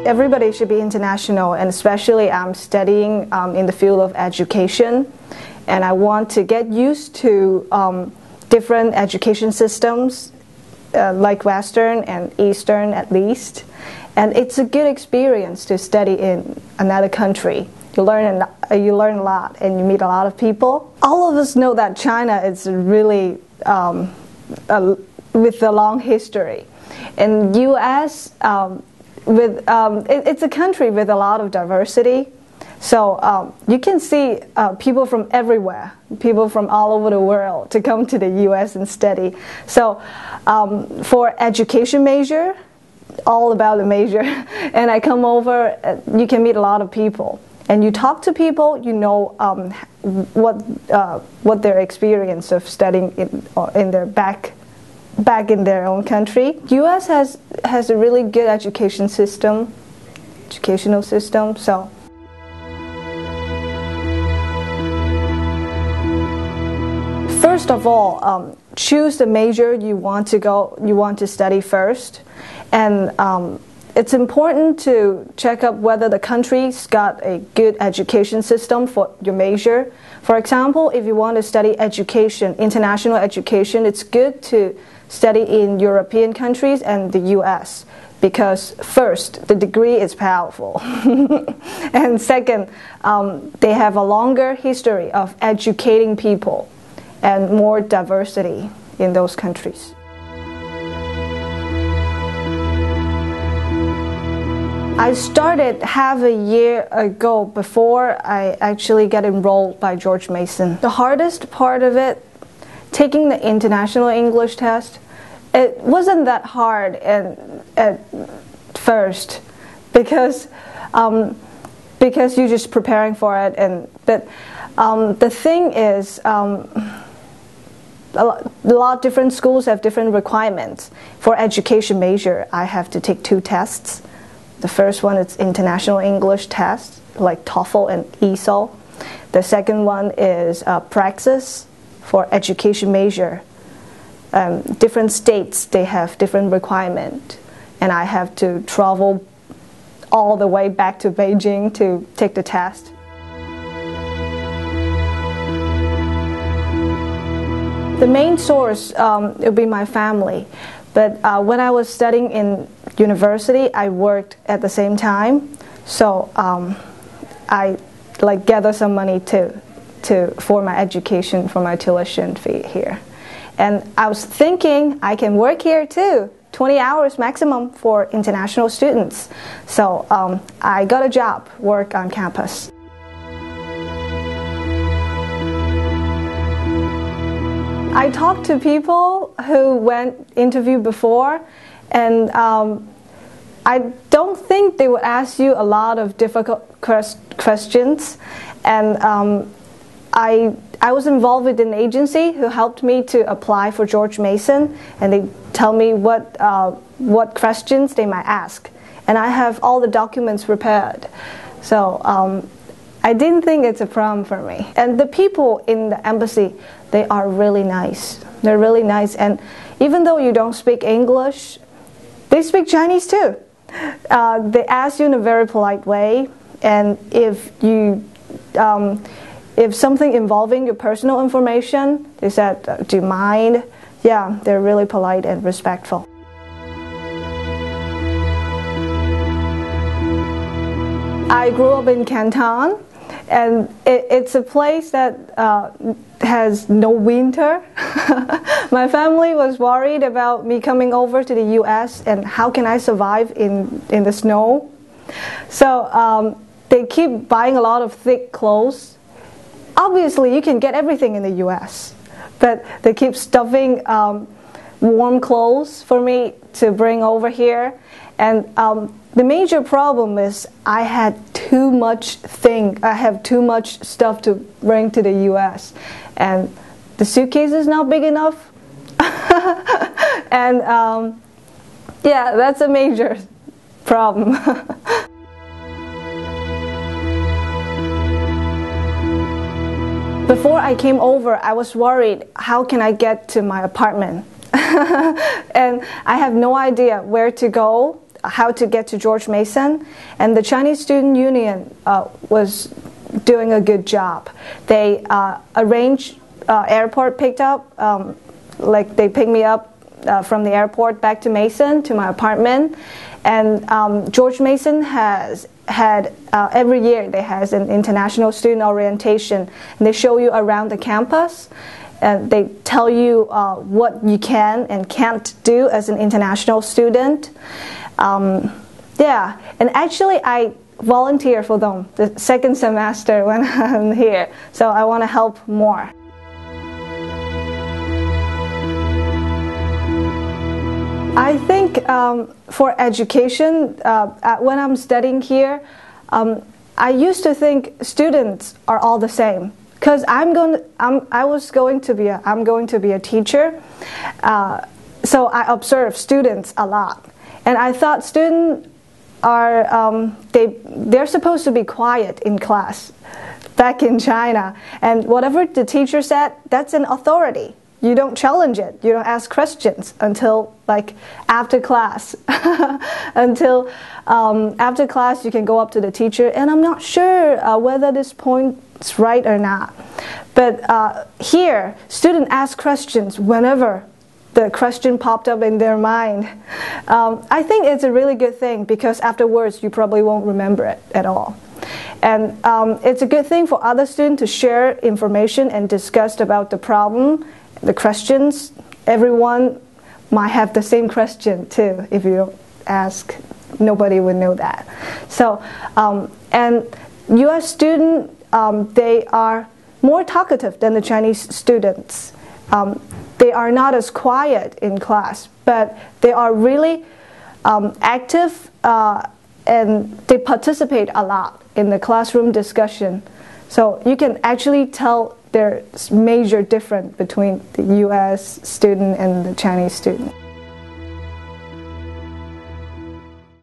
everybody should be international, and especially I'm studying in the field of education, and I want to get used to different education systems, like Western and Eastern at least. And it's a good experience to study in another country. You learn a lot, and you meet a lot of people. All of us know that China is really with a long history, and U.S. It's a country with a lot of diversity. So you can see people from everywhere, people from all over the world to come to the U.S. and study. So for education major, all about the major, and I come over, you can meet a lot of people. And you talk to people, you know what their experience of studying in their back in their own country. U.S. has a really good educational system. So first of all, choose the major you want to study first, and it's important to check up whether the country's got a good education system for your major. For example, if you want to study education, international education, it's good to study in European countries and the US, because first, the degree is powerful, and second, they have a longer history of educating people and more diversity in those countries. I started half a year ago before I actually got enrolled by George Mason. The hardest part of it, taking the international English test, it wasn't that hard at first because you're just preparing for it. But the thing is, a lot of different schools have different requirements. For education major, I have to take 2 tests. The first one is international English test, like TOEFL and ESOL. The second one is Praxis for education major. Different states, they have different requirements, and I have to travel all the way back to Beijing to take the test. The main source will be my family, but when I was studying in university, I worked at the same time, so I gather some money for my education, for my tuition fee here. And I was thinking I can work here too, 20 hours maximum for international students. So I got a job, work on campus. I talked to people who went interview before, and I don't think they would ask you a lot of difficult questions. And I was involved with an agency who helped me to apply for George Mason, and they tell me what questions they might ask. And I have all the documents prepared. So I didn't think it's a problem for me. And the people in the embassy, they are really nice. They're really nice. And even though you don't speak English, they speak Chinese too. They ask you in a very polite way. And if something involving your personal information, they said, do you mind? Yeah, they're really polite and respectful. I grew up in Canton, and it's a place that has no winter. My family was worried about me coming over to the US and how can I survive in the snow. So they keep buying a lot of thick clothes. Obviously, you can get everything in the US, but they keep stuffing warm clothes for me to bring over here. And the major problem is I have too much stuff to bring to the US, and the suitcase is not big enough. And yeah, that's a major problem. Before I came over, I was worried, how can I get to my apartment? And I have no idea where to go. how to get to George Mason, and the Chinese Student Union was doing a good job. They arranged airport picked up, like they picked me up from the airport back to Mason, to my apartment. And George Mason has had, every year they has an international student orientation. And they show you around the campus. And they tell you what you can and can't do as an international student. Yeah, and actually I volunteer for them the second semester when I'm here. So I want to help more. I think for education, when I'm studying here, I used to think students are all the same, because I'm going to be a teacher, so I observe students a lot, and I thought students are they're supposed to be quiet in class back in China, and whatever the teacher said, that's an authority. You don't challenge it. You don't ask questions until like after class. Until after class, you can go up to the teacher, and I'm not sure whether this point's right or not. But here, students ask questions whenever the question popped up in their mind. I think it's a really good thing, because afterwards you probably won't remember it at all. And it's a good thing for other students to share information and discuss about the problem, the questions. Everyone might have the same question too. If you don't ask, nobody would know that. So, and U.S. students, they are more talkative than the Chinese students. They are not as quiet in class, but they are really active, and they participate a lot in the classroom discussion. So you can actually tell there's major difference between the U.S. student and the Chinese student.